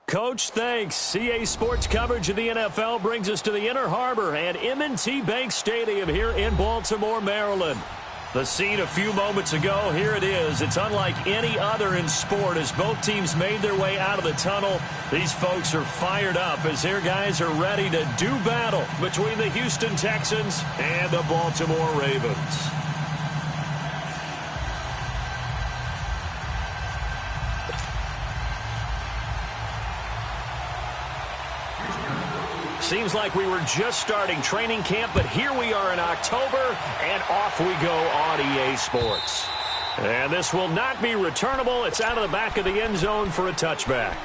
Coach, thanks. CA Sports coverage of the NFL brings us to the Inner Harbor and M&T Bank Stadium here in Baltimore, Maryland. The scene a few moments ago, here it is. It's unlike any other in sport as both teams made their way out of the tunnel. These folks are fired up as their guys are ready to do battle between the Houston Texans and the Baltimore Ravens. Seems like we were just starting training camp, but here we are in October, and off we go on EA Sports. And this will not be returnable. It's out of the back of the end zone for a touchback.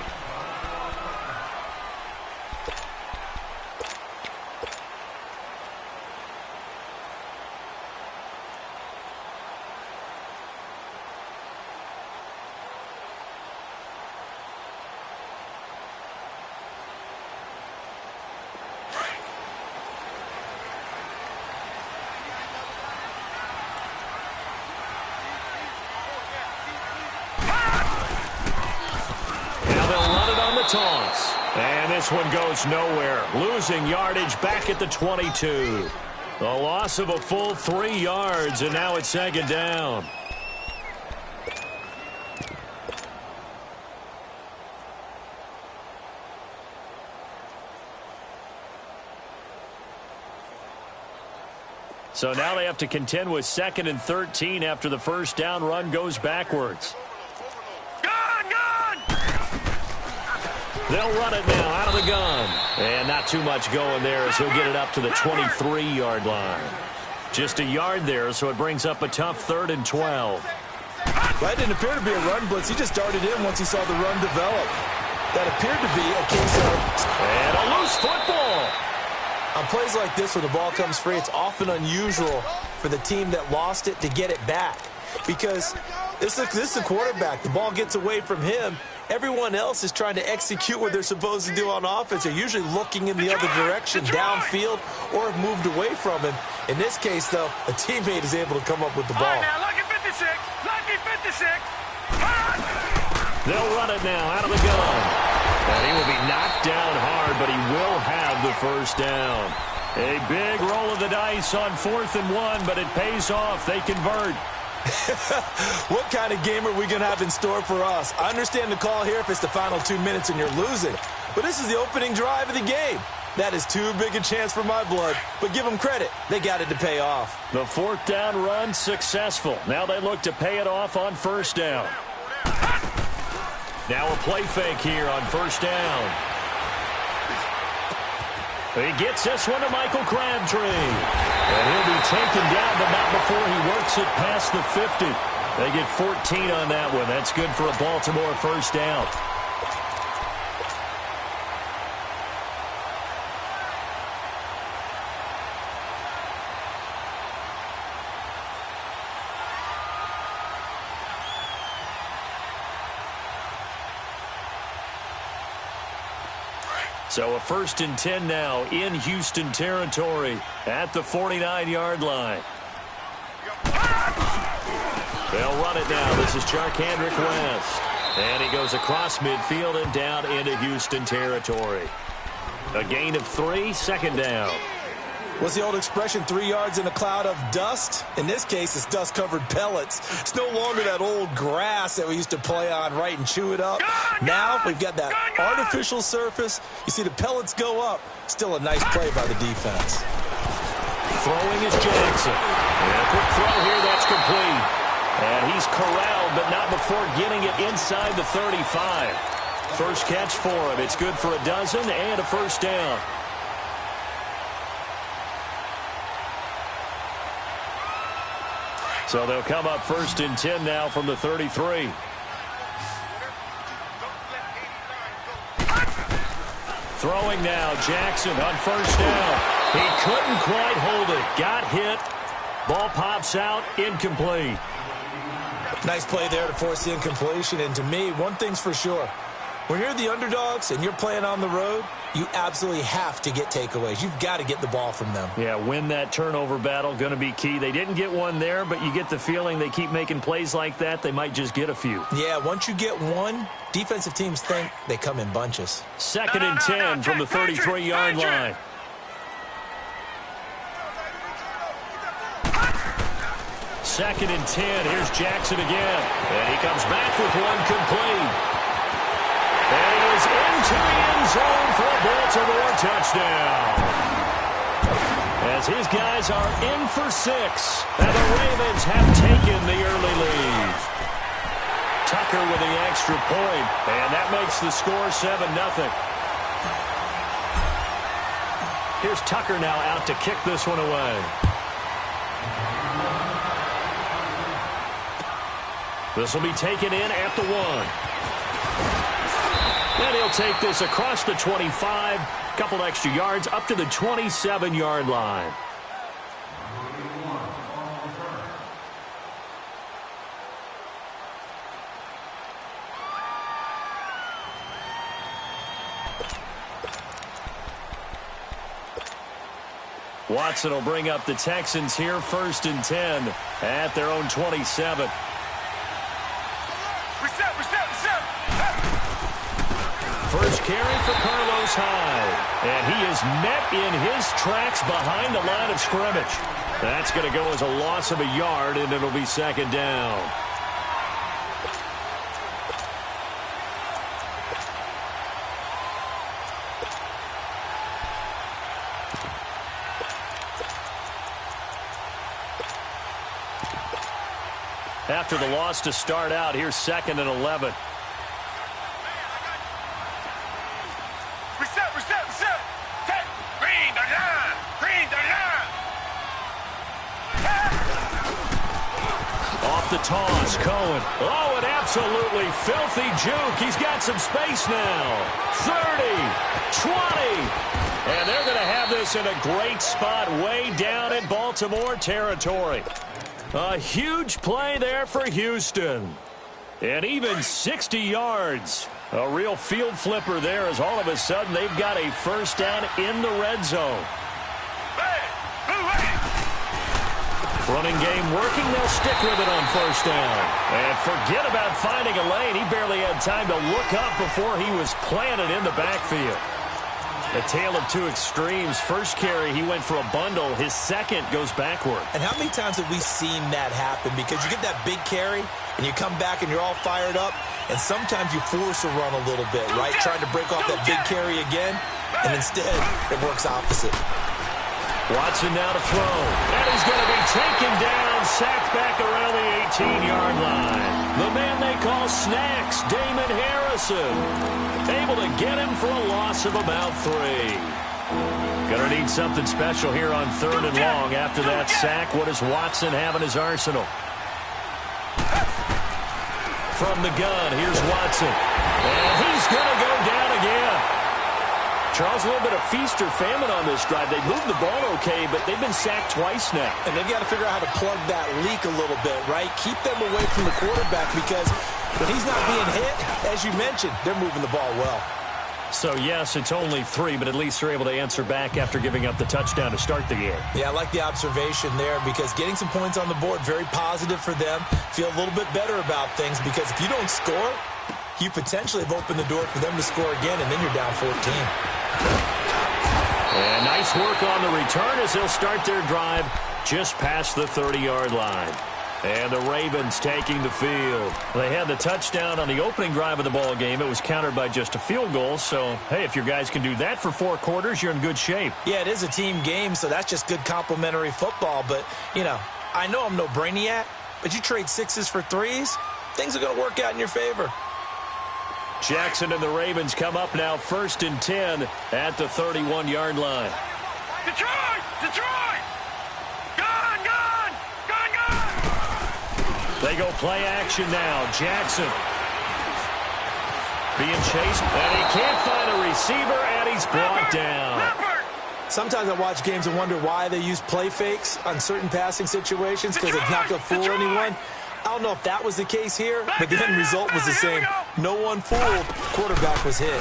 Taunts. And this one goes nowhere. Losing yardage back at the 22. The loss of a full 3 yards, and now it's second down. So now they have to contend with 2nd and 13 after the first down run goes backwards. They'll run it now out of the gun. And not too much going there as he'll get it up to the 23-yard line. Just a yard there, so it brings up a tough 3rd and 12. That didn't appear to be a run blitz. He just darted in once he saw the run develop. That appeared to be a case of... And a loose football. On plays like this where the ball comes free, it's often unusual for the team that lost it to get it back. Because this is a quarterback. The ball gets away from him. Everyone else is trying to execute what they're supposed to do on offense. They're usually looking in the other direction, downfield, or have moved away from him. In this case, though, a teammate is able to come up with the ball. All right, now, lucky 56. Lucky 56. They'll run it now out of the gun. And he will be knocked down hard, but he will have the first down. A big roll of the dice on 4th and 1, but it pays off. They convert. What kind of game are we going to have in store for us? I understand the call here if it's the final 2 minutes and you're losing. But this is the opening drive of the game. That is too big a chance for my blood. But give them credit. They got it to pay off. The 4th down run successful. Now they look to pay it off on 1st down. Now a play fake here on 1st down. He gets this one to Michael Crabtree. And he'll be taken down, but not before he works it past the 50. They get 14 on that one. That's good for a Baltimore first down. So a 1st and 10 now in Houston territory at the 49-yard line. They'll run it now. This is Charkandrick West. And he goes across midfield and down into Houston territory. A gain of 3, 2nd down. What's the old expression, 3 yards in a cloud of dust? In this case, it's dust-covered pellets. It's no longer that old grass that we used to play on, right, and chew it up. Now we've got that artificial surface. You see the pellets go up. Still a nice play by the defense. Throwing is Jackson. And a quick throw here, that's complete. And he's corralled, but not before getting it inside the 35. First catch for him. It's good for a dozen and a first down. So they'll come up 1st and 10 now from the 33. Throwing now, Jackson on 1st down. He couldn't quite hold it. Got hit. Ball pops out, incomplete. Nice play there to force the incompletion. And to me, one thing's for sure. When you're the underdogs and you're playing on the road, you absolutely have to get takeaways. You've got to get the ball from them. Yeah, win that turnover battle, going to be key. They didn't get one there, but you get the feeling they keep making plays like that, they might just get a few. Yeah, once you get one, defensive teams think they come in bunches. 2nd and 10 from the 33-yard line. Second and 10. Here's Jackson again. And he comes back with one complete. And he is into the end zone for a Baltimore touchdown. As his guys are in for 6. And the Ravens have taken the early lead. Tucker with the extra point. And that makes the score 7-0. Here's Tucker now out to kick this one away. This will be taken in at the 1. And he'll take this across the 25. Couple extra yards up to the 27-yard line. Watson will bring up the Texans here, 1st and 10 at their own 27. First carry for Carlos Hyde. And he is met in his tracks behind the line of scrimmage. That's going to go as a loss of a yard, and it'll be 2nd down. After the loss to start out, here's 2nd and 11. Off the toss, Cohen. Oh, an absolutely filthy juke. He's got some space now. 30, 20. And they're going to have this in a great spot way down in Baltimore territory. A huge play there for Houston. And even 60 yards. A real field flipper there as all of a sudden they've got a first down in the red zone. Running game working. They'll stick with it on first down. And forget about finding a lane. He barely had time to look up before he was planted in the backfield. A tale of two extremes. First carry, he went for a bundle. His second goes backward. And how many times have we seen that happen? Because you get that big carry, and you come back, and you're all fired up, and sometimes you force a run a little bit, right? Trying to break off that big carry again, and instead, it works opposite. Watson now to throw. And he's going to be taken down, sacked back around the 18-yard line. The man they call Snacks, Damon Harrison. Able to get him for a loss of about 3. Going to need something special here on 3rd and long. After that sack, what does Watson have in his arsenal? From the gun, here's Watson. And he's going to go down again. Charles, a little bit of feast or famine on this drive. They moved the ball okay, but they've been sacked twice now. And they've got to figure out how to plug that leak a little bit, right? Keep them away from the quarterback because when he's not being hit, as you mentioned, they're moving the ball well. So, yes, it's only 3, but at least they're able to answer back after giving up the touchdown to start the game. Yeah, I like the observation there because getting some points on the board, very positive for them. Feel a little bit better about things because if you don't score, you potentially have opened the door for them to score again, and then you're down 14. And nice work on the return as they'll start their drive just past the 30-yard line. And the Ravens taking the field. They had the touchdown on the opening drive of the ball game. It was countered by just a field goal. So, hey, if your guys can do that for 4 quarters, you're in good shape. Yeah, it is a team game, so that's just good complimentary football. But, you know, I know I'm no brainiac, but you trade 6s for 3s, things are going to work out in your favor. Jackson and the Ravens come up now 1st and 10 at the 31-yard line. Detroit! Detroit! Gone! Gone! Gone! Gone! They go play action now. Jackson being chased, and he can't find a receiver, and he's brought down. Sometimes I watch games and wonder why they use play fakes on certain passing situations because it's not going to fool anyone. I don't know if that was the case here, but the end result was the same. No one fooled. Quarterback was hit.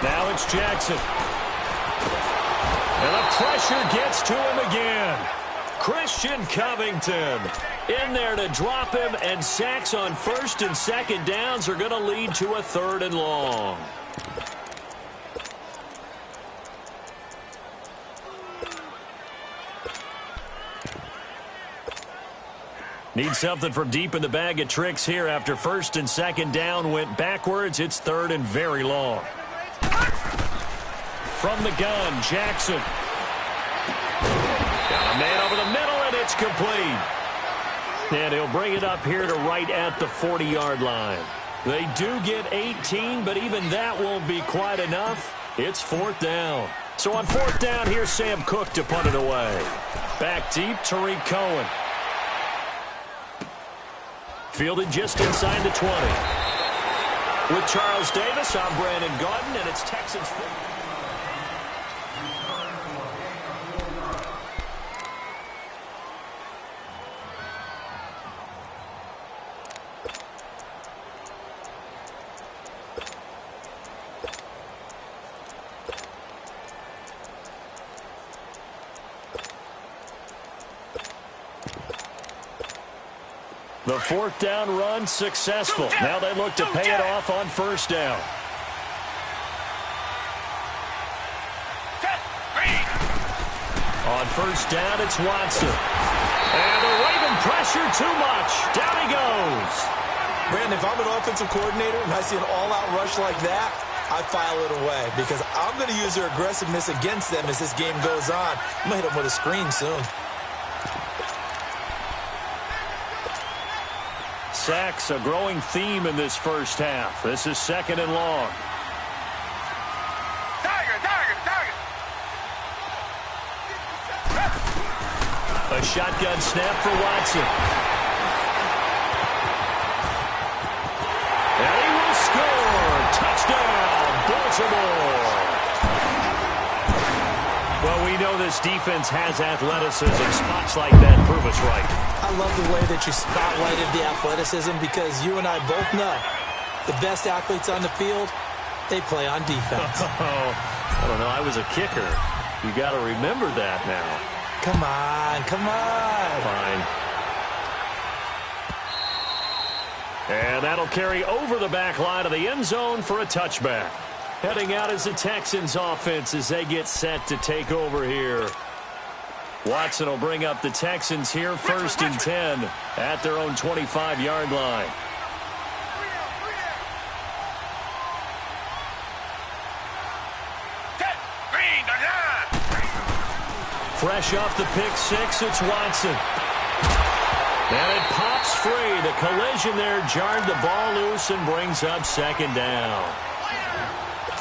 Now it's Jackson. And the pressure gets to him again. Christian Covington in there to drop him, and sacks on first and second downs are going to lead to a 3rd and long. Need something from deep in the bag of tricks here after first and second down went backwards. It's 3rd and very long. From the gun, Jackson. Got a man over the middle, and it's complete. And he'll bring it up here to right at the 40-yard line. They do get 18, but even that won't be quite enough. It's 4th down. So on 4th down, here's Sam Cook to punt it away. Back deep, Tariq Cohen. Fielded just inside the 20. With Charles Davis, I'm Brandon Gaudin, and it's Texans. The 4th down run successful. Now they look to pay it off on 1st down. On 1st down, it's Watson. And the Raven pressure too much. Down he goes. Brandon, if I'm an offensive coordinator and I see an all-out rush like that, I file it away because I'm going to use their aggressiveness against them as this game goes on. I'm going to hit them with a screen soon. Sacks, a growing theme in this first half. This is 2nd and long. A shotgun snap for Watson. And he will score. Touchdown, Baltimore. Well, we know this defense has athleticism. Spots like that prove us right. I love the way that you spotlighted the athleticism because you and I both know the best athletes on the field, they play on defense. I don't know. I was a kicker. You got to remember that now. Come on, come on. Fine. And that'll carry over the back line of the end zone for a touchback. Heading out is the Texans offense as they get set to take over here. Watson will bring up the Texans here 1st and 10 at their own 25-yard line. Fresh off the pick six, it's Watson. And it pops free. The collision there jarred the ball loose and brings up 2nd down.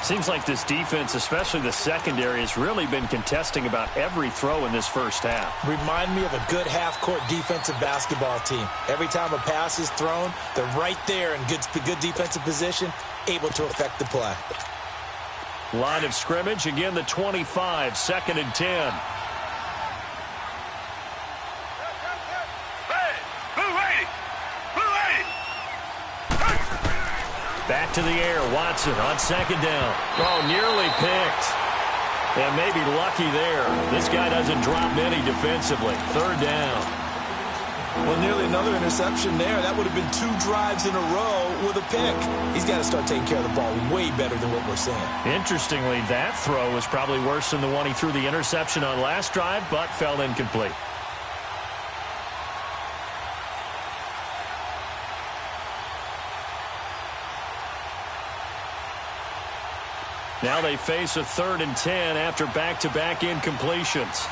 Seems like this defense, especially the secondary, has really been contesting about every throw in this first half. Remind me of a good half-court defensive basketball team. Every time a pass is thrown, they're right there in good defensive position, able to affect the play. Line of scrimmage, again the 25, 2nd and 10. Back to the air, Watson on 2nd down. Oh, nearly picked. And maybe lucky there. This guy doesn't drop many defensively. 3rd down. Well, nearly another interception there. That would have been 2 drives in a row with a pick. He's got to start taking care of the ball way better than what we're seeing. Interestingly, that throw was probably worse than the one he threw the interception on last drive, but fell incomplete. Now they face a 3rd and 10 after back-to-back incompletions.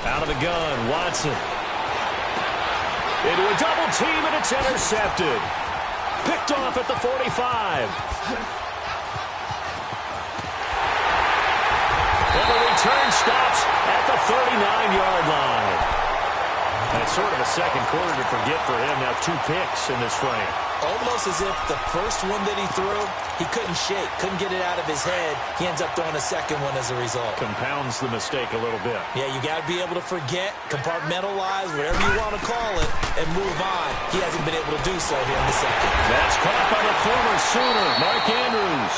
Out of the gun, Watson. Into a double team, and it's intercepted. Picked off at the 45. And the return stops at the 39-yard line. It's sort of a second quarter to forget for him. Now 2 picks in this frame. Almost as if the first one that he threw, he couldn't shake, couldn't get it out of his head. He ends up throwing a second one as a result. Compounds the mistake a little bit. Yeah, you got to be able to forget, compartmentalize, whatever you want to call it, and move on. He hasn't been able to do so here in the second. That's caught by the former Sooner, Mark Andrews.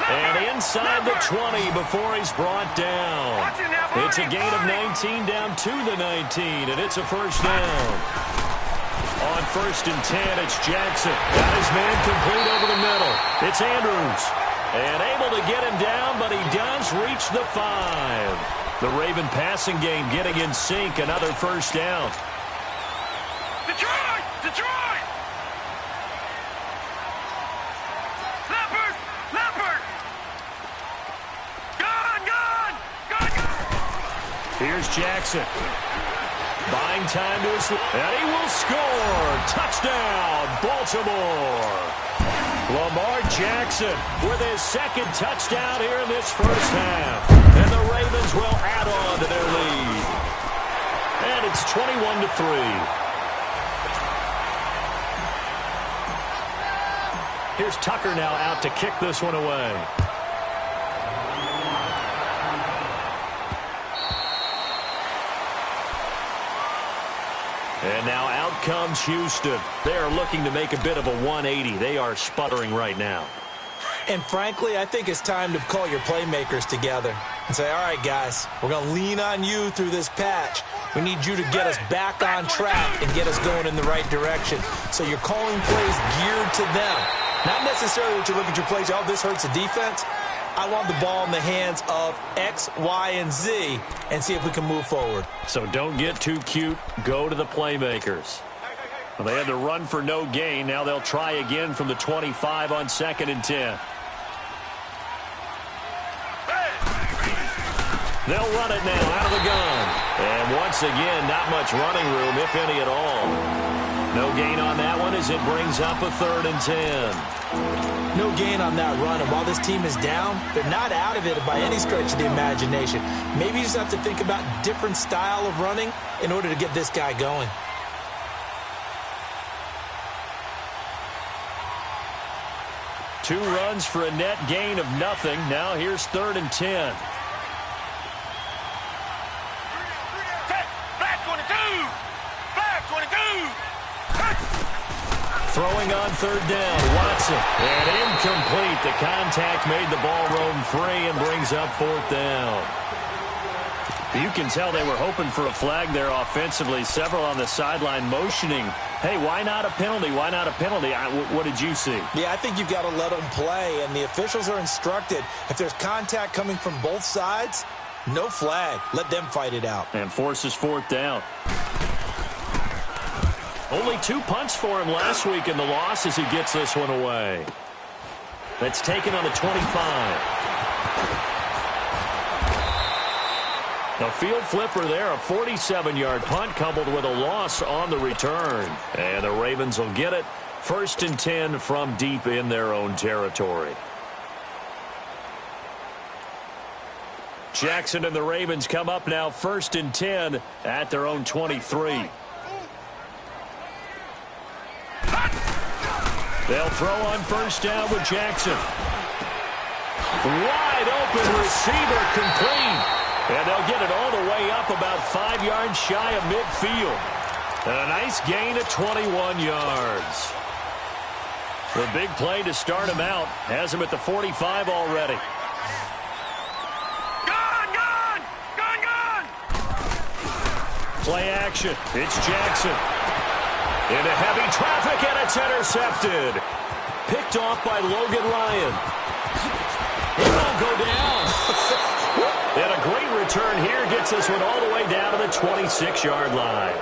And inside the 20 before he's brought down. It's a gain of 19 down to the 19, and it's a first down. On 1st and 10, it's Jackson. Got his man complete over the middle. It's Andrews. And able to get him down, but he does reach the 5. The Raven passing game getting in sync. Another first down. Detroit! Detroit! Leopard! Leopard! Gone! Gone! Gone! Gone! Here's Jackson. Buying time to his... And he will score! Touchdown, Baltimore! Lamar Jackson with his second touchdown here in this first half. And the Ravens will add on to their lead. And it's 21-3. Here's Tucker now out to kick this one away. And now out comes Houston. They are looking to make a bit of a 180. They are sputtering right now. And frankly, I think it's time to call your playmakers together and say, all right, guys, we're going to lean on you through this patch. We need you to get us back on track and get us going in the right direction. So you're calling plays geared to them. Not necessarily that you look at your plays, oh, this hurts the defense. I want the ball in the hands of X, Y, and Z and see if we can move forward. So don't get too cute. Go to the playmakers. Well, they had to run for no gain. Now they'll try again from the 25 on 2nd and 10. They'll run it now out of the gun. And once again, not much running room, if any at all. No gain on that one as it brings up a 3rd and 10. No gain on that run, and while this team is down, they're not out of it by any stretch of the imagination. Maybe you just have to think about different style of running in order to get this guy going. Two runs for a net gain of nothing. Now here's 3rd and 10. Flag 22! Flag 22! Throwing on 3rd down, Watson. And incomplete. The contact made the ball roam free and brings up 4th down. You can tell they were hoping for a flag there offensively. Several on the sideline motioning. Hey, why not a penalty? Why not a penalty? What did you see? Yeah, I think you've got to let them play, and the officials are instructed. If there's contact coming from both sides, no flag. Let them fight it out. And forces 4th down. Only 2 punts for him last week in the loss as he gets this one away. That's taken on the 25. A field flipper there, a 47-yard punt coupled with a loss on the return. And the Ravens will get it. 1st and 10 from deep in their own territory. Jackson and the Ravens come up now 1st and 10 at their own 23. They'll throw on 1st down with Jackson. Wide open receiver complete. And they'll get it all the way up about 5 yards shy of midfield. And a nice gain of 21 yards. The big play to start him out has him at the 45 already. Gone! Gone! Gone! Gone! Play action. It's Jackson. Into heavy traffic, and it's intercepted. Picked off by Logan Ryan. It won't go down. And a great return here gets this one all the way down to the 26-yard line.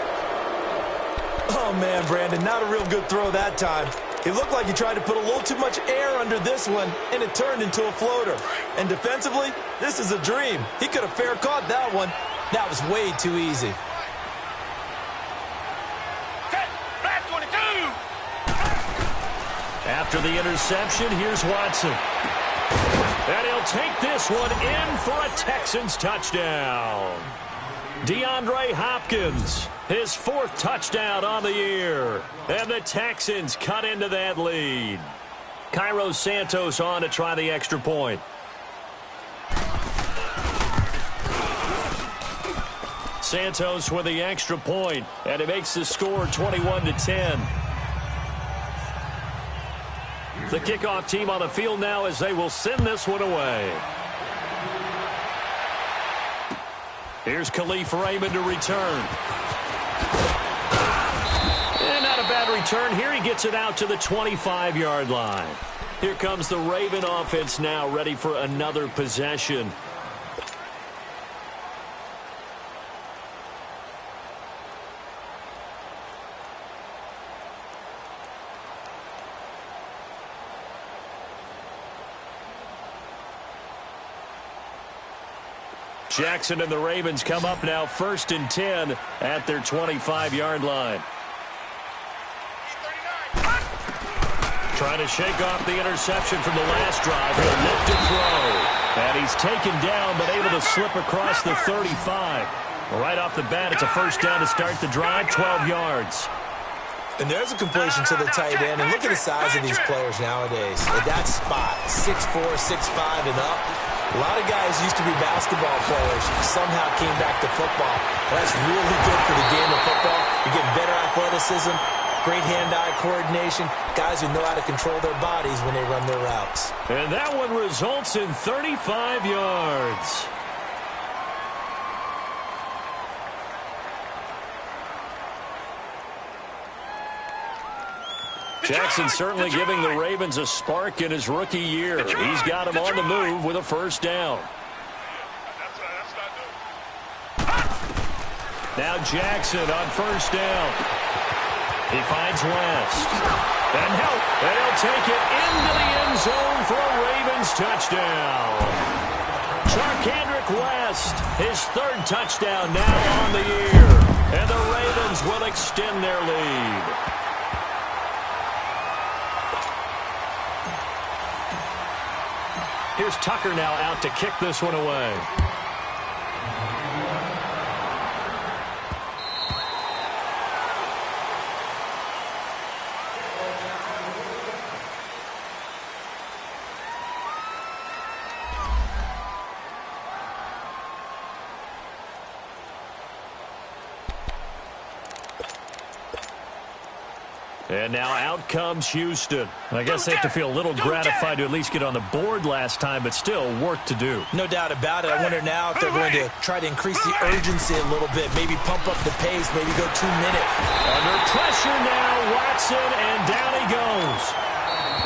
Oh, man, Brandon, not a real good throw that time. It looked like he tried to put a little too much air under this one, and it turned into a floater. And defensively, this is a dream. He could have fair caught that one. That was way too easy. After the interception, here's Watson. And he'll take this one in for a Texans touchdown. DeAndre Hopkins, his 4th touchdown on the year. And the Texans cut into that lead. Cairo Santos on to try the extra point. Santos with the extra point, and it makes the score 21-10. The kickoff team on the field now as they will send this one away. Here's Khalif Raymond to return. And not a bad return here. He gets it out to the 25-yard line. Here comes the Raven offense now, ready for another possession. Jackson and the Ravens come up now 1st and 10 at their 25-yard line. Trying to shake off the interception from the last drive. He'll lift and throw. And he's taken down but able to slip across the 35. Right off the bat, it's a 1st down to start the drive, 12 yards. And there's a completion to the tight end. And look at the size of these players nowadays. At that spot, 6'4", 6'5", and up. A lot of guys used to be basketball players, somehow came back to football. That's really good for the game of football. You're getting better athleticism, great hand-eye coordination, guys who know how to control their bodies when they run their routes. And that one results in 35 yards. Jackson certainly giving the Ravens a spark in his rookie year. He's got him on the move with a 1st down. Now Jackson on 1st down. He finds West. And he'll take it into the end zone for a Ravens touchdown. Charkandrick West, his 3rd touchdown now on the year. And the Ravens will extend their lead. Here's Tucker now out to kick this one away. And now out comes Houston. I guess they have to feel a little gratified to at least get on the board last time, but still work to do. No doubt about it. I wonder now if they're going to try to increase the urgency a little bit, maybe pump up the pace, maybe go 2 minutes. Under pressure now, Watson, and down he goes.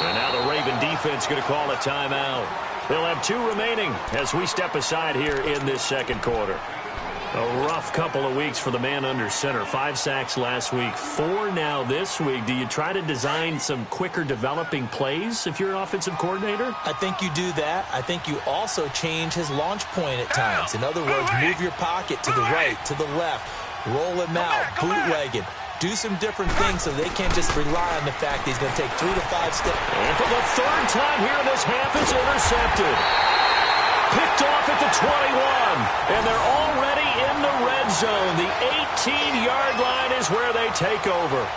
And now the Raven defense going to call a timeout. They'll have 2 remaining as we step aside here in this 2nd quarter. A rough couple of weeks for the man under center. 5 sacks last week, 4 now this week. Do you try to design some quicker developing plays if you're an offensive coordinator? I think you do that. I think you also change his launch point at times. In other words, move your pocket to the right, to the left, roll him out, bootleg it. Do some different things so they can't just rely on the fact he's going to take 3 to 5 steps. And for the 3rd time here in this half, it's intercepted. Picked off at the 21, and they're already in the red zone. The 18-yard line is where they take over.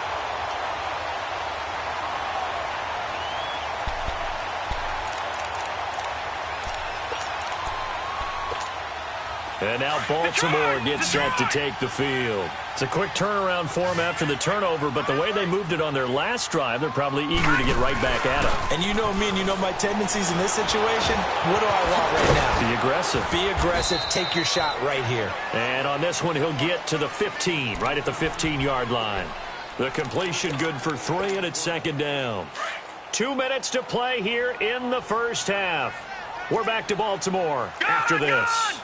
And now Baltimore gets set to take the field. It's a quick turnaround for them after the turnover, but the way they moved it on their last drive, they're probably eager to get right back at it. And you know me and you know my tendencies in this situation. What do I want right now? Be aggressive. Be aggressive. Take your shot right here. And on this one, he'll get to the 15, right at the 15-yard line. The completion good for 3, and it's 2nd down. 2 minutes to play here in the 1st half. We're back to Baltimore after this.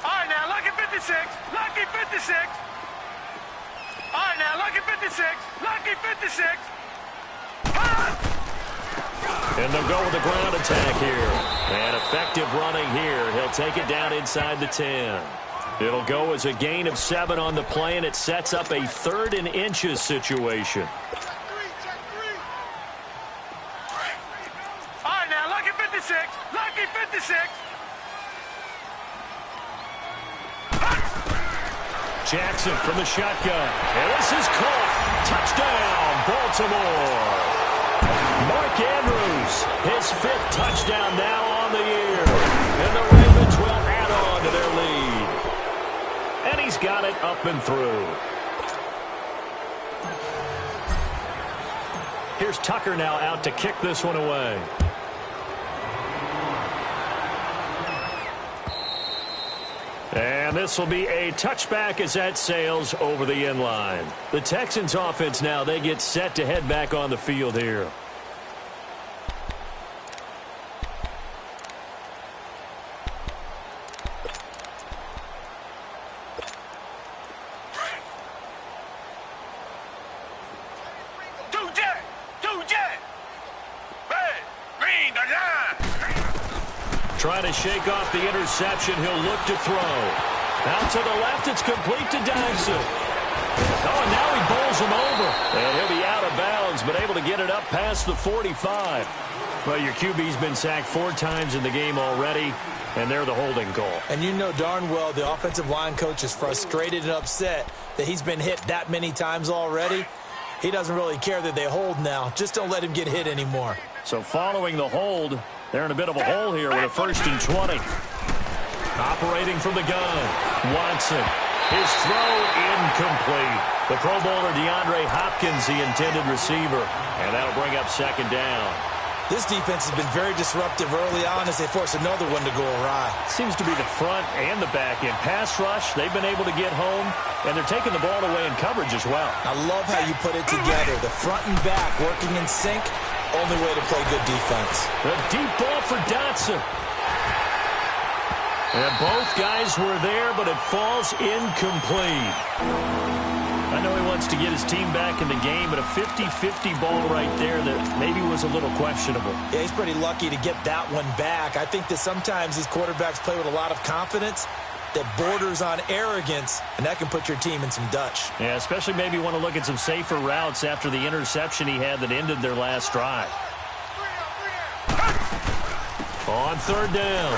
All right, now, lucky 56. Lucky 56. All right, now, lucky 56. Lucky 56. And they'll go with the ground attack here. And effective running here. He'll take it down inside the 10. It'll go as a gain of 7 on the play, and it sets up a 3rd and inches situation. All right, now, lucky 56. Lucky 56. Jackson from the shotgun. And this is caught. Touchdown, Baltimore. Mark Andrews, his 5th touchdown now on the year. And the Ravens will add on to their lead. And he's got it up and through. Here's Tucker now out to kick this one away. And this will be a touchback as that sails over the end line. The Texans offense now, they get set to head back on the field here. Trying to shake off the interception. He'll look to throw. Out to the left. It's complete to Dyson. Oh, and now he bowls him over. And he'll be out of bounds, but able to get it up past the 45. Well, your QB's been sacked 4 times in the game already, and they're the holding call. And you know darn well the offensive line coach is frustrated and upset that he's been hit that many times already. He doesn't really care that they hold now. Just don't let him get hit anymore. So following the hold, they're in a bit of a hole here with a 1st and 20. Operating from the gun, Watson. His throw incomplete. The Pro Bowler DeAndre Hopkins, the intended receiver. And that'll bring up 2nd down. This defense has been very disruptive early on as they force another one to go awry. Seems to be the front and the back end. Pass rush, they've been able to get home, and they're taking the ball away in coverage as well. I love how you put it together. The front and back working in sync. Only way to play good defense. The deep ball for Dotson. And both guys were there, but it falls incomplete. I know he wants to get his team back in the game, but a 50-50 ball right there that maybe was a little questionable. Yeah, he's pretty lucky to get that one back. I think that sometimes these quarterbacks play with a lot of confidence that borders on arrogance, and that can put your team in some Dutch. Yeah, especially maybe want to look at some safer routes after the interception he had that ended their last drive. On 3rd down,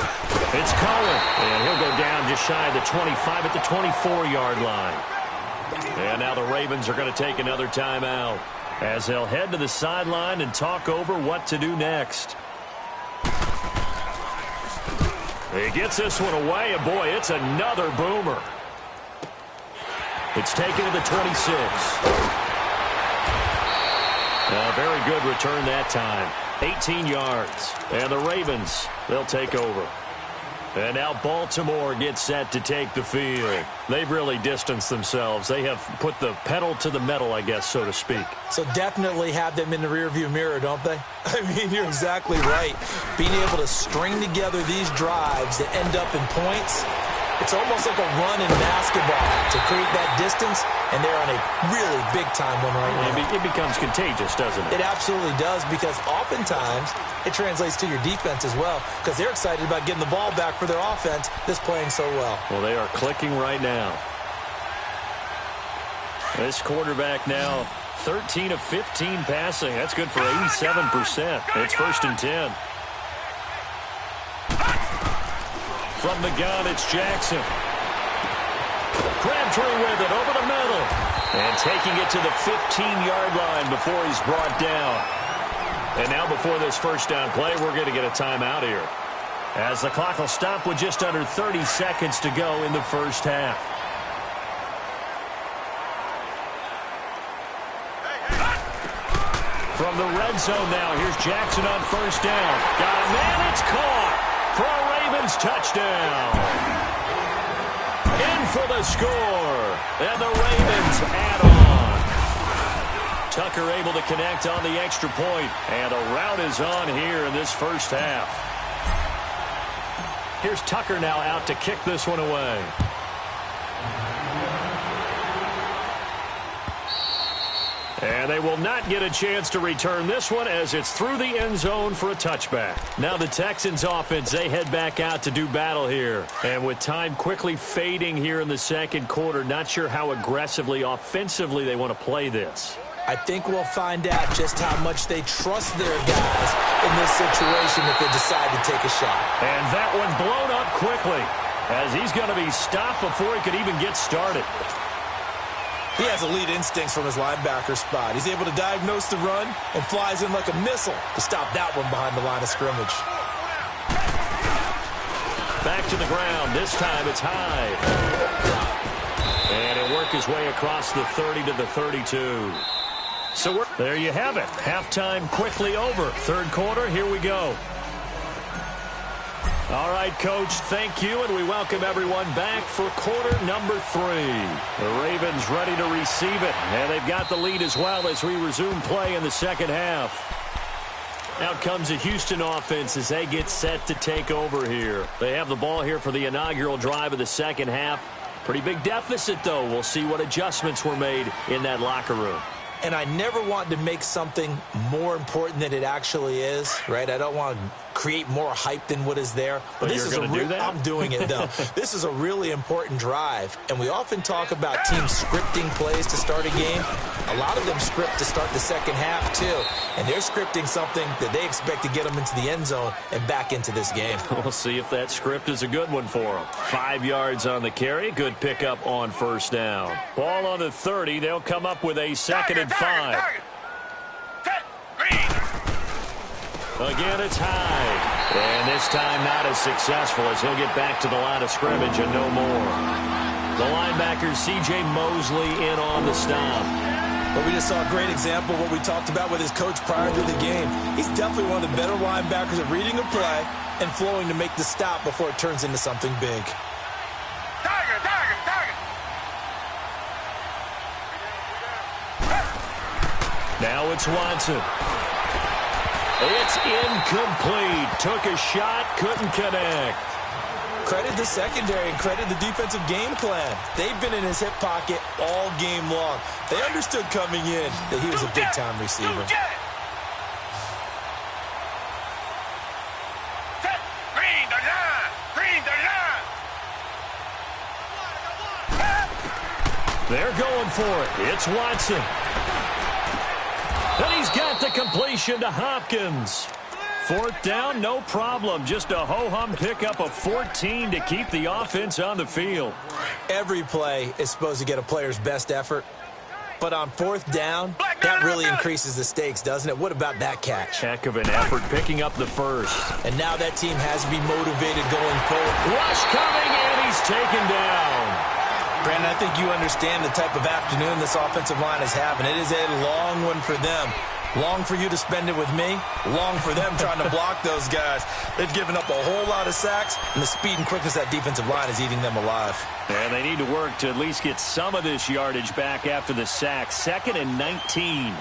it's Cohen, and he'll go down just shy of the 25 at the 24-yard line. And now the Ravens are going to take another timeout as they'll head to the sideline and talk over what to do next. He gets this one away, and boy, it's another boomer. It's taken to the 26. A very good return that time. 18 yards. And the Ravens, they'll take over. And now Baltimore gets set to take the field. They've really distanced themselves. They have put the pedal to the metal, I guess, so to speak. So definitely have them in the rearview mirror, don't they? I mean, you're exactly right. Being able to string together these drives that end up in points, it's almost like a run in basketball to create that distance, and they're on a really big-time one right now. It becomes contagious, doesn't it? It absolutely does, because oftentimes it translates to your defense as well, because they're excited about getting the ball back for their offense that's playing so well. Well, they are clicking right now. This quarterback now 13 of 15 passing. That's good for 87%. It's 1st and 10. From the gun, it's Jackson. Crabtree with it over the middle. And taking it to the 15-yard line before he's brought down. And now before this 1st down play, we're going to get a timeout here, as the clock will stop with just under 30 seconds to go in the 1st half. From the red zone now, here's Jackson on 1st down. Got a man, it's caught for a Ravens touchdown. In for the score, and the Ravens add on. Tucker able to connect on the extra point, and a rout is on here in this 1st half. Here's Tucker now out to kick this one away. And they will not get a chance to return this one as it's through the end zone for a touchback. Now the Texans offense, they head back out to do battle here. And with time quickly fading here in the 2nd quarter, not sure how aggressively, offensively they want to play this. I think we'll find out just how much they trust their guys in this situation if they decide to take a shot. And that one blown up quickly. as he's going to be stopped before he could even get started. He has elite instincts from his linebacker spot. He's able to diagnose the run and flies in like a missile to stop that one behind the line of scrimmage. Back to the ground. This time it's high. And he'll work his way across the 30 to the 32. So there you have it. Halftime quickly over. Third quarter, here we go. All right, Coach, thank you, and we welcome everyone back for quarter number 3. The Ravens ready to receive it, and they've got the lead as well as we resume play in the second half. Out comes the Houston offense as they get set to take over here. They have the ball here for the inaugural drive of the second half. Pretty big deficit, though. We'll see what adjustments were made in that locker room. And I never want to make something more important than it actually is, right? I don't want to create more hype than what is there. But this is I'm doing it, though. This is a really important drive. And we often talk about teams scripting plays to start a game. A lot of them script to start the second half, too. And they're scripting something that they expect to get them into the end zone and back into this game. We'll see if that script is a good one for them. 5 yards on the carry. Good pickup on first down. Ball on the 30. They'll come up with a 2nd and 5. Again, it's high. And this time not as successful as he'll get back to the line of scrimmage and no more. The linebacker, C.J. Mosley, in on the stop. But we just saw a great example of what we talked about with his coach prior to the game. He's definitely one of the better linebackers at reading a play and flowing to make the stop before it turns into something big. Now it's Watson. It's incomplete. Took a shot, couldn't connect. Credit the secondary and credit the defensive game plan. They've been in his hip pocket all game long. They understood coming in that he was a big-time receiver. They're going for it. It's Watson. And he's got the completion to Hopkins. 4th down, no problem. Just a ho-hum pickup of 14 to keep the offense on the field. Every play is supposed to get a player's best effort. But on 4th down, that really increases the stakes, doesn't it? What about that catch? Heck of an effort picking up the first. And now that team has to be motivated going forward. Rush coming, and he's taken down. Brandon, I think you understand the type of afternoon this offensive line is having. It is a long one for them. Long for you to spend it with me. Long for them trying to block those guys. They've given up a whole lot of sacks, and the speed and quickness of that defensive line is eating them alive. And they need to work to at least get some of this yardage back after the sack. 2nd and 19.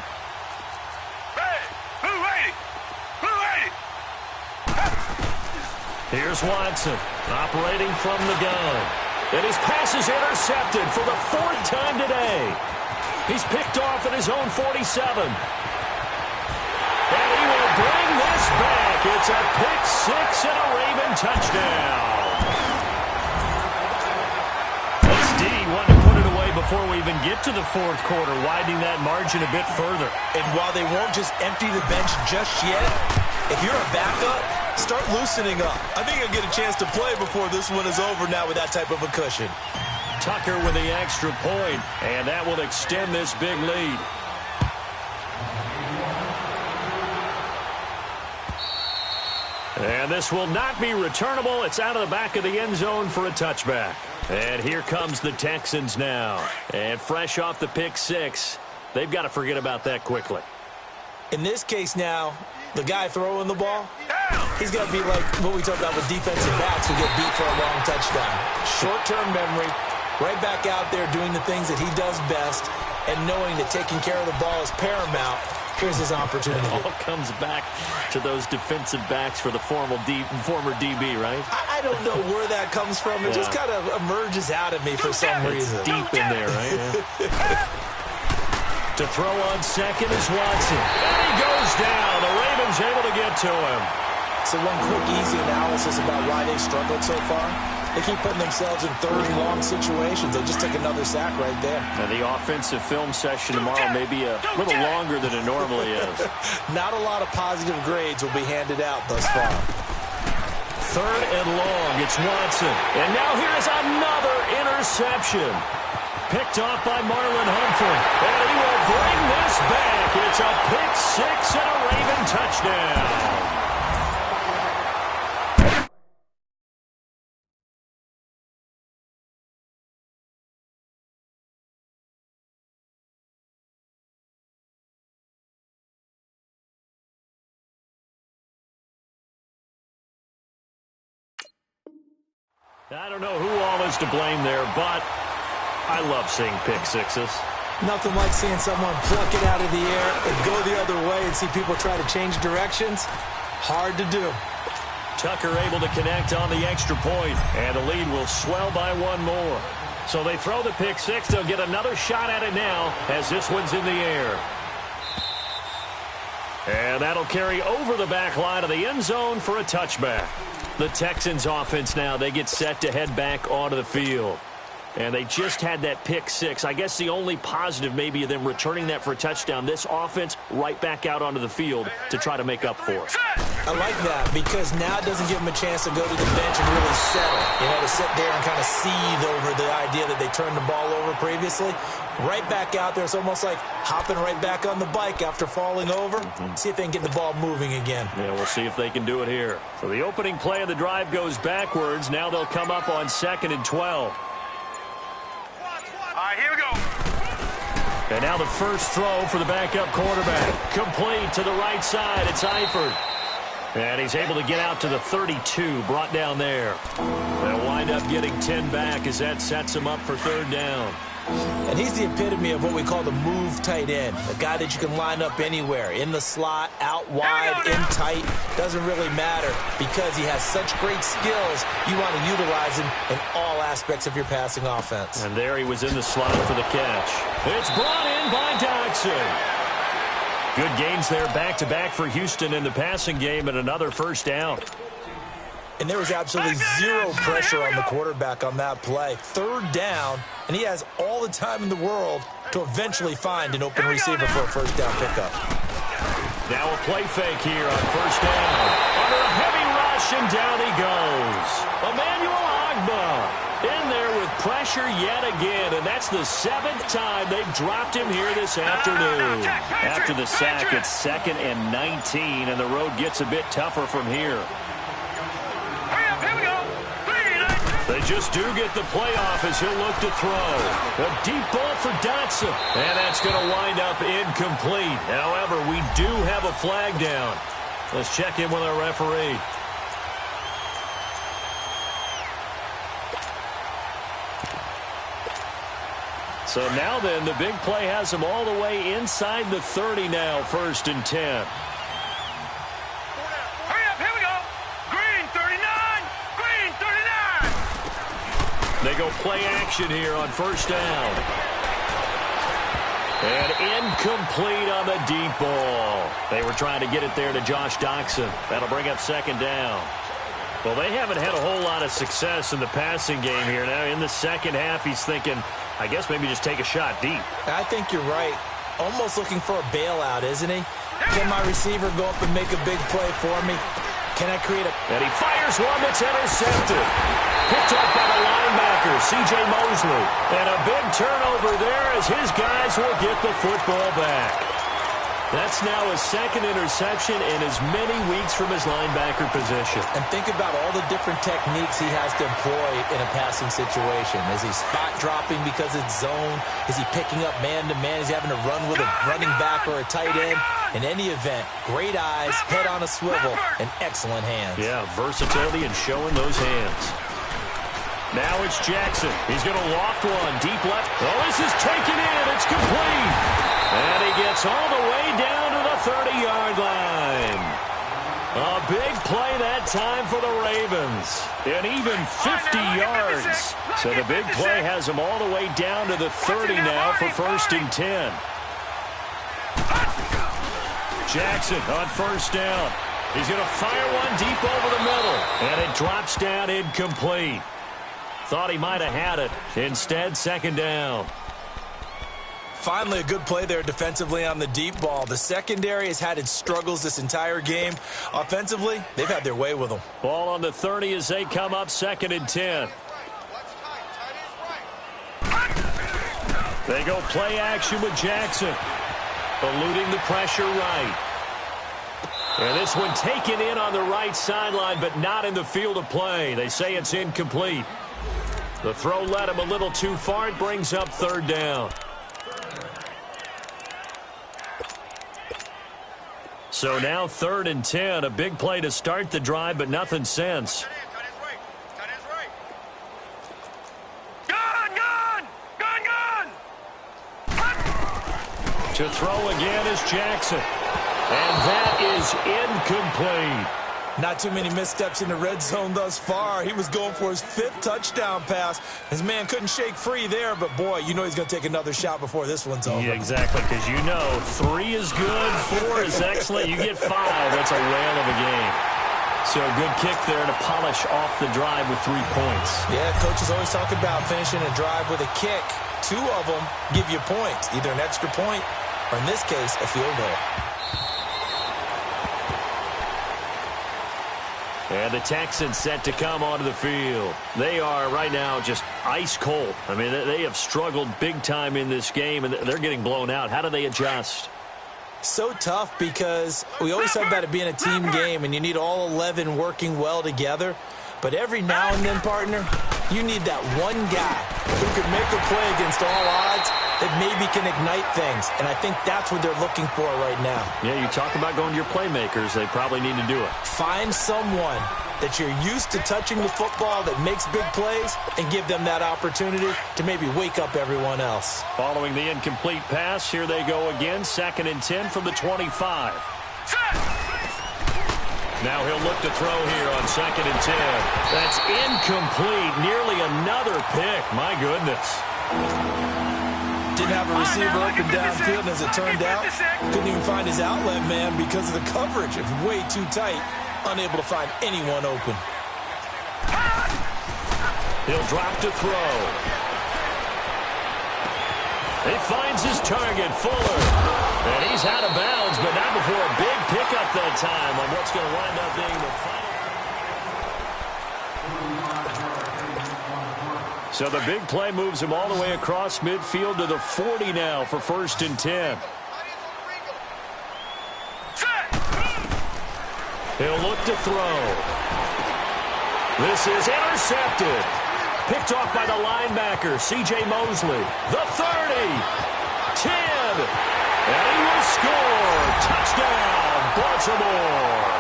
Hey, blue 80. Here's Watson operating from the gun. And his pass is intercepted for the 4th time today. He's picked off at his own 47. And he will bring this back. It's a pick 6 and a Raven touchdown. SD wanted to put it away before we even get to the 4th quarter, widening that margin a bit further. And while they won't just empty the bench just yet, if you're a backup, start loosening up. I think you'll get a chance to play before this one is over now with that type of a cushion. Tucker with the extra point, and that will extend this big lead. And this will not be returnable. It's out of the back of the end zone for a touchback. And here comes the Texans now. And fresh off the pick 6, they've got to forget about that quickly. In this case now, the guy throwing the ball, he's got to be like what we talked about with defensive backs who get beat for a long touchdown. Short-term memory, right back out there doing the things that he does best, and knowing that taking care of the ball is paramount. Here's his opportunity. It all comes back to those defensive backs for the former DB, right? I don't know where that comes from. It just kind of emerges out of me for some reason. Deep in there, right? Yeah. To throw on second is Watson. And he goes down. The Ravens able to get to him. So one quick, easy analysis about why they've struggled so far. They keep putting themselves in 3rd and long situations. They just took another sack right there. Now the offensive film session tomorrow may be a little longer than it normally is. Not a lot of positive grades will be handed out thus far. 3rd and long. It's Watson. And now here's another interception. Picked off by Marlon Humphrey. And he will bring this back. It's a pick six and a Raven touchdown. I don't know who all is to blame there, but I love seeing pick sixes. Nothing like seeing someone pluck it out of the air and go the other way and see people try to change directions. Hard to do. Tucker able to connect on the extra point, and the lead will swell by one more. So they throw the pick six. They'll get another shot at it now as this one's in the air. And that'll carry over the back line of the end zone for a touchback. The Texans offense now, they get set to head back onto the field. And they just had that pick six. I guess the only positive maybe of them returning that for a touchdown. This offense right back out onto the field to try to make up for it. I like that because now it doesn't give them a chance to go to the bench and really settle. You know, to sit there and kind of seethe over the idea that they turned the ball over previously. Right back out there. It's almost like hopping right back on the bike after falling over. See if they can get the ball moving again. Yeah, we'll see if they can do it here. So the opening play of the drive goes backwards. Now they'll come up on 2nd and 12. All right, here we go. And now the first throw for the backup quarterback. Complete to the right side. It's Eifert. And he's able to get out to the 32, brought down there. They'll wind up getting 10 back as that sets him up for 3rd down. And he's the epitome of what we call the move tight end. A guy that you can line up anywhere. In the slot, out wide, in tight. Doesn't really matter because he has such great skills. You want to utilize him in all aspects of your passing offense. And there he was in the slot for the catch. It's brought in by Dodson. Good gains there back-to-back for Houston in the passing game and another 1st down. And there was absolutely zero pressure on the quarterback on that play. 3rd down, and he has all the time in the world to eventually find an open receiver for a 1st down pickup. Now a play fake here on 1st down. Under a heavy rush, and down he goes. Emmanuel Ogbah in there with pressure yet again, and that's the 7th time they've dropped him here this afternoon. After the sack, it's 2nd and 19, and the road gets a bit tougher from here. They just do get the playoff as he'll look to throw. A deep ball for Dotson. And that's going to wind up incomplete. However, we do have a flag down. Let's check in with our referee. So now then, the big play has them all the way inside the 30 now, 1st and 10. They go play action here on 1st down. And incomplete on the deep ball. They were trying to get it there to Josh Doxson. That'll bring up 2nd down. Well, they haven't had a whole lot of success in the passing game here. Now, in the 2nd half, he's thinking, I guess maybe just take a shot deep. I think you're right. Almost looking for a bailout, isn't he? Can my receiver go up and make a big play for me? Can I create a... And he fires one that's intercepted. Picked up by the linebacker, C.J. Mosley. And a big turnover there as his guys will get the football back. That's now his 2nd interception in as many weeks from his linebacker position. And think about all the different techniques he has to employ in a passing situation. Is he spot dropping because it's zone? Is he picking up man-to-man? Is he having to run with a running back or a tight end? In any event, great eyes, head on a swivel, and excellent hands. Yeah, versatility and showing those hands. Now it's Jackson. He's going to loft one. Deep left. Oh, this is taken in. It's complete. And he gets all the way down to the 30-yard line. A big play that time for the Ravens. And even 50 yards. So the big play has him all the way down to the 30 now for 1st and 10. Jackson on 1st down. He's going to fire one deep over the middle. And it drops down incomplete. Thought he might have had it. Instead, 2nd down. Finally, a good play there defensively on the deep ball. The secondary has had its struggles this entire game. Offensively, they've had their way with them. Ball on the 30 as they come up 2nd and 10. They go play action with Jackson. Eluding the pressure right. And this one taken in on the right sideline, but not in the field of play. They say it's incomplete. The throw led him a little too far. It brings up 3rd down. So now 3rd and 10. A big play to start the drive, but nothing since. To throw again is Jackson. And that is incomplete. Not too many missteps in the red zone thus far. He was going for his 5th touchdown pass. His man couldn't shake free there, but boy, you know he's going to take another shot before this one's over. Yeah, exactly, because you know 3 is good, 4 is excellent. You get 5, that's a whale of a game. So a good kick there to polish off the drive with 3 points. Yeah, coaches always talk about finishing a drive with a kick. 2 of them give you points, either an extra point or in this case, a field goal. And the Texans set to come onto the field. They are right now just ice cold. I mean, they have struggled big time in this game, and they're getting blown out. How do they adjust? So tough because we always talk about it being a team game, and you need all 11 working well together. But every now and then, partner, you need that one guy who can make a play against all odds that maybe can ignite things. And I think that's what they're looking for right now. Yeah, you talk about going to your playmakers. They probably need to do it. Find someone that you're used to touching the football that makes big plays and give them that opportunity to maybe wake up everyone else. Following the incomplete pass, here they go again. 2nd and 10 from the 25. Now he'll look to throw here on 2nd and 10. That's incomplete. Nearly another pick. My goodness. Didn't have a receiver open downfield, and as it turned out, couldn't even find his outlet man because of the coverage. It was way too tight. Unable to find anyone open. He'll drop to throw. He finds his target, Fuller. And he's out of bounds, but not before a big pickup that time on what's going to wind up being the final. So the big play moves him all the way across midfield to the 40 now for 1st and 10. He'll look to throw. This is intercepted. Picked off by the linebacker, C.J. Mosley. The 30. 10. And he will score. Touchdown, Baltimore.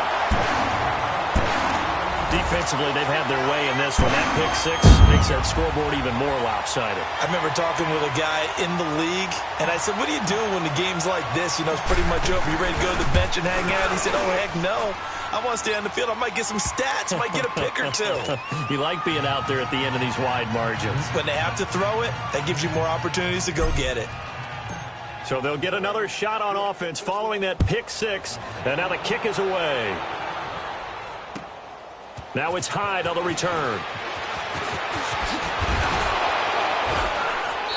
Defensively, they've had their way in this one. That pick 6 makes that scoreboard even more lopsided. I remember talking with a guy in the league, and I said, what do you do when the game's like this? You know, it's pretty much over. You ready to go to the bench and hang out? He said, oh, heck no. I want to stay on the field. I might get some stats. I might get a pick or 2. You like being out there at the end of these wide margins. When they have to throw it, that gives you more opportunities to go get it. So they'll get another shot on offense following that pick 6. And now the kick is away. Now it's Hyde on the return.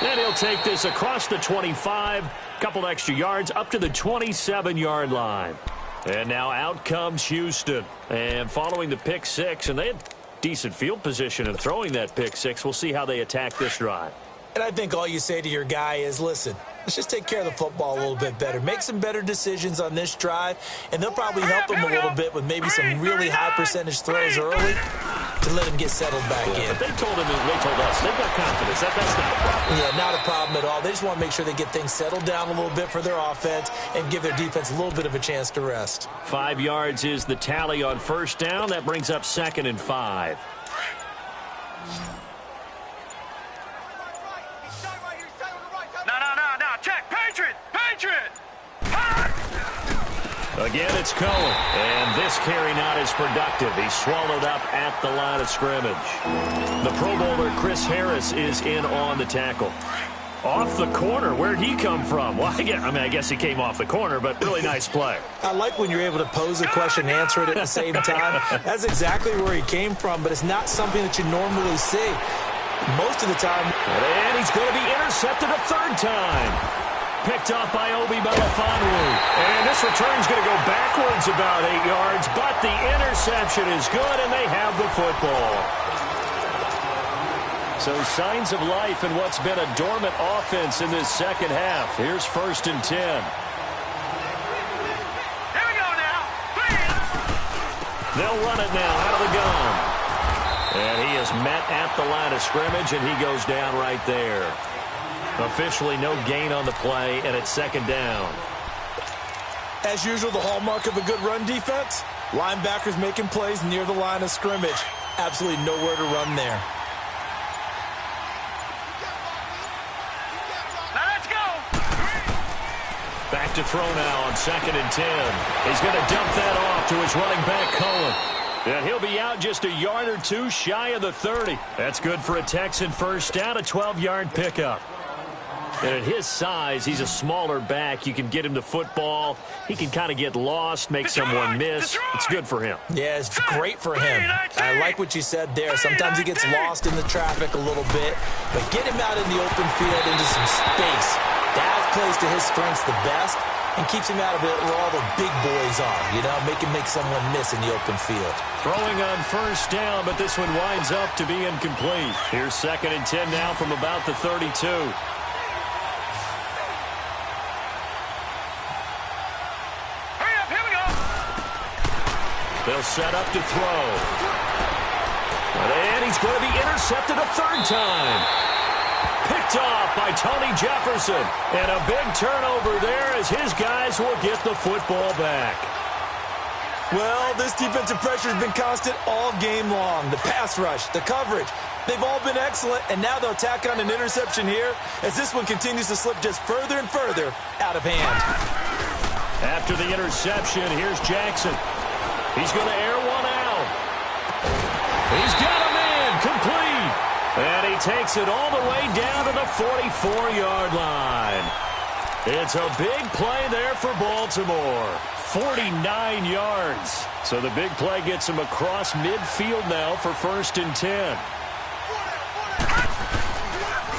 And he'll take this across the 25. Couple extra yards up to the 27-yard line. And now out comes Houston. And following the pick 6, and they had decent field position in throwing that pick 6. We'll see how they attack this drive. And I think all you say to your guy is, listen, let's just take care of the football a little bit better. Make some better decisions on this drive, and they'll probably help him a little bit with maybe some really high percentage throws early to let him get settled back in. But they told us, they've got confidence. That's not a problem. Yeah, not a problem at all. They just want to make sure they get things settled down a little bit for their offense and give their defense a little bit of a chance to rest. 5 yards is the tally on 1st down. That brings up 2nd and 5. Check, Patriot! Again, it's Cohen. And this carry not as productive. He's swallowed up at the line of scrimmage. The Pro Bowler, Chris Harris, is in on the tackle. Off the corner. Where'd he come from? Well, I guess he came off the corner, but really nice play. I like when you're able to pose a question and answer it at the same time. That's exactly where he came from, but it's not something that you normally see. Most of the time. And he's going to be intercepted a 3rd time. Picked up by Obi Melifonwu. And this return's going to go backwards about 8 yards, but the interception is good, and they have the football. So signs of life in what's been a dormant offense in this second half. Here's 1st and 10. Here we go now. They'll run it now out of the gun. And he is met at the line of scrimmage, and he goes down right there. Officially no gain on the play, and it's 2nd down. As usual, the hallmark of a good run defense, linebackers making plays near the line of scrimmage. Absolutely nowhere to run there. Now let's go. Back to throw now on 2nd and 10. He's going to dump that off to his running back, Cohen. And he'll be out just a yard or two shy of the 30. That's good for a Texan first down, a 12-yard pickup. And at his size, he's a smaller back. You can get him the football. He can kind of get lost, make someone miss. It's good for him. Yeah, it's great for him. I like what you said there. Sometimes he gets lost in the traffic a little bit, but get him out in the open field into some space. That plays to his strengths the best and keeps him out of it where all the big boys are, you know, make someone miss in the open field. Throwing on 1st down, but this one winds up to be incomplete. Here's 2nd and 10 now from about the 32. They'll set up to throw. And he's going to be intercepted a 3rd time. Picked off by Tony Jefferson. And a big turnover there as his guys will get the football back. Well, this defensive pressure has been constant all game long. The pass rush, the coverage, they've all been excellent, and now they'll tack on an interception here as this one continues to slip just further and further out of hand. After the interception, here's Jackson. He's going to air one out. He's got him in, complete. And he takes it all the way down to the 44-yard line. It's a big play there for Baltimore. 49 yards. So the big play gets him across midfield now for 1st and 10.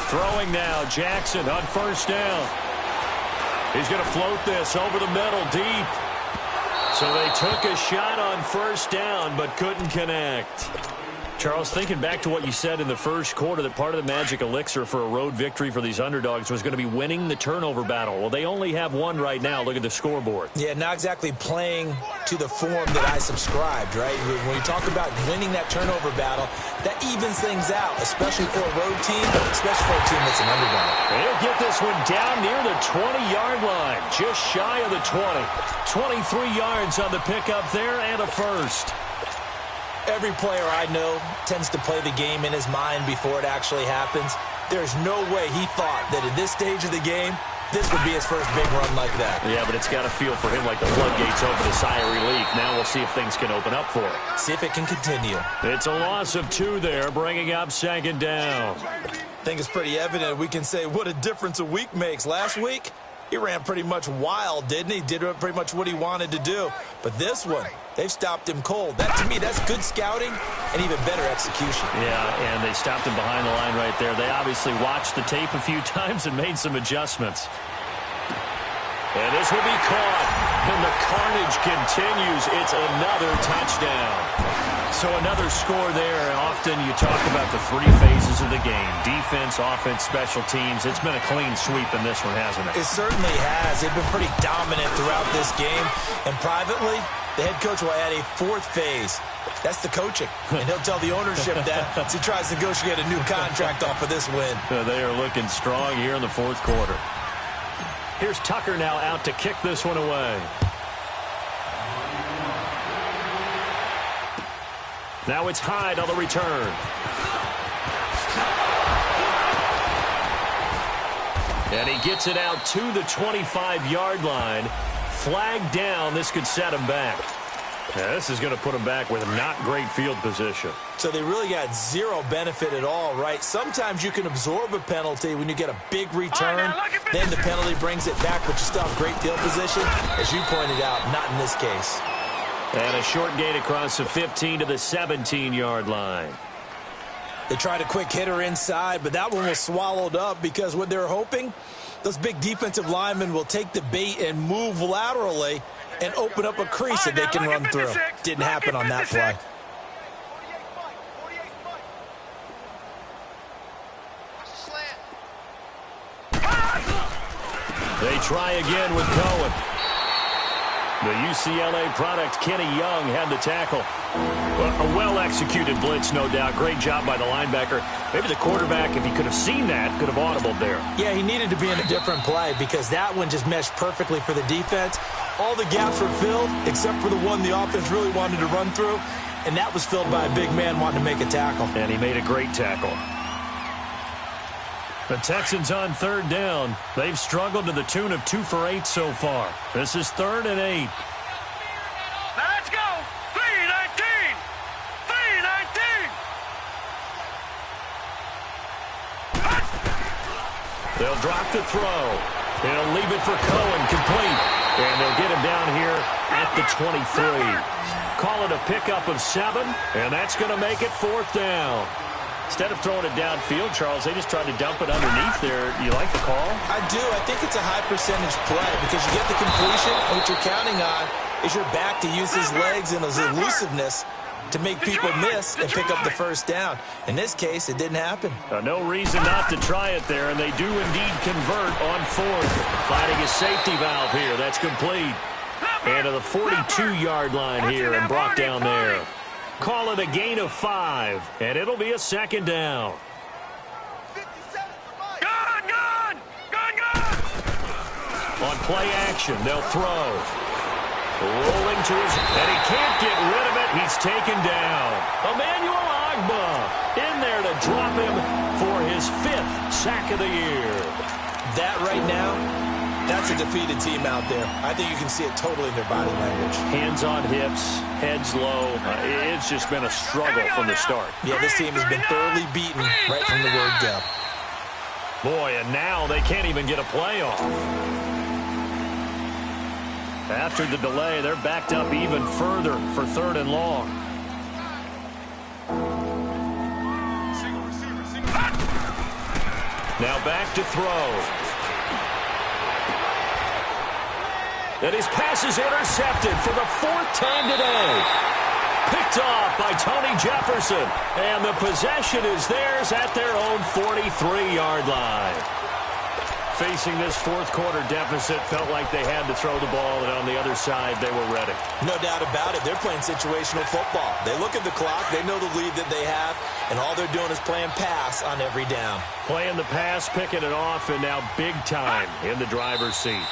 Throwing now, Jackson on 1st down. He's going to float this over the middle deep. So they took a shot on 1st down, but couldn't connect. Charles, thinking back to what you said in the first quarter, that part of the magic elixir for a road victory for these underdogs was going to be winning the turnover battle. Well, they only have one right now. Look at the scoreboard. Yeah, not exactly playing to the form that I subscribed, right? When you talk about winning that turnover battle, that evens things out, especially for a road team, especially for a team that's an underdog. He'll get this one down near the 20-yard line, just shy of the 20. 23 yards on the pickup there and a 1st. Every player I know tends to play the game in his mind before it actually happens. There's no way he thought that at this stage of the game, this would be his first big run like that. Yeah, but it's got to feel for him like the floodgates open a sigh of relief. Now we'll see if things can open up for him. See if it can continue. It's a loss of 2 there, bringing up 2nd down. I think it's pretty evident we can say what a difference a week makes. Last week, he ran pretty much wild, didn't he? Did pretty much what he wanted to do. But this one, they've stopped him cold. That, to me, that's good scouting and even better execution. Yeah, and they stopped him behind the line right there. They obviously watched the tape a few times and made some adjustments. And this will be caught. And the carnage continues. It's another touchdown. So another score there. Often you talk about the 3 phases of the game. Defense, offense, special teams. It's been a clean sweep in this one, hasn't it? It certainly has. They've been pretty dominant throughout this game. And privately, the head coach will add a 4th phase. That's the coaching. And he'll tell the ownership that as he tries to negotiate a new contract off of this win. They are looking strong here in the 4th quarter. Here's Tucker now out to kick this one away. Now it's Hyde on the return. And he gets it out to the 25-yard line. Flag down. This could set him back. Yeah, this is going to put him back with not great field position. So they really got zero benefit at all, right? Sometimes you can absorb a penalty when you get a big return. Then the penalty brings it back, but you still have great field position. As you pointed out, not in this case. And a short gain across the 15 to the 17-yard line. They tried a quick hitter inside, but that one was swallowed up because what they're hoping those big defensive linemen will take the bait and move laterally and open up a crease that they can run through. Didn't happen on that play. They try again with Cohen. The UCLA product, Kenny Young, had the tackle. A well-executed blitz, no doubt. Great job by the linebacker. Maybe the quarterback, if he could have seen that, could have audibled there. Yeah, he needed to be in a different play because that one just meshed perfectly for the defense. All the gaps were filled except for the one the offense really wanted to run through, and that was filled by a big man wanting to make a tackle. And he made a great tackle. The Texans on third down. They've struggled to the tune of 2 for 8 so far. This is 3rd and 8. Now let's go. 3-19. 3-19. They'll drop the throw. They'll leave it for Cohen, complete. And they'll get him down here at the 23. Call it a pickup of 7, and that's going to make it 4th down. Instead of throwing it downfield, Charles, they just tried to dump it underneath there. You like the call? I do. I think it's a high percentage play because you get the completion, and what you're counting on is your back to use his legs and his elusiveness to make people miss and pick up the first down. In this case, it didn't happen. No reason not to try it there, and they do indeed convert on 4th. Finding a safety valve here. That's complete. And to the 42-yard line here and brought down there. Call it a gain of 5, and it'll be a 2nd down. Gun! On play action, they'll throw. Rolling to his, and he can't get rid of it. He's taken down. Emmanuel Agba in there to drop him for his 5th sack of the year. That right now, that's a defeated team out there. I think you can see it totally in their body language. Hands on hips, heads low. It's just been a struggle from the start. Yeah, this team has been thoroughly beaten right from the word go. Boy, and now they can't even get a play off. After the delay, they're backed up even further for 3rd and long. Now back to throw. And his pass is intercepted for the 4th time today. Picked off by Tony Jefferson. And the possession is theirs at their own 43-yard line. Facing this 4th quarter deficit, felt like they had to throw the ball, and on the other side, they were ready. No doubt about it. They're playing situational football. They look at the clock, they know the lead that they have, and all they're doing is playing pass on every down. Playing the pass, picking it off, and now big time in the driver's seat.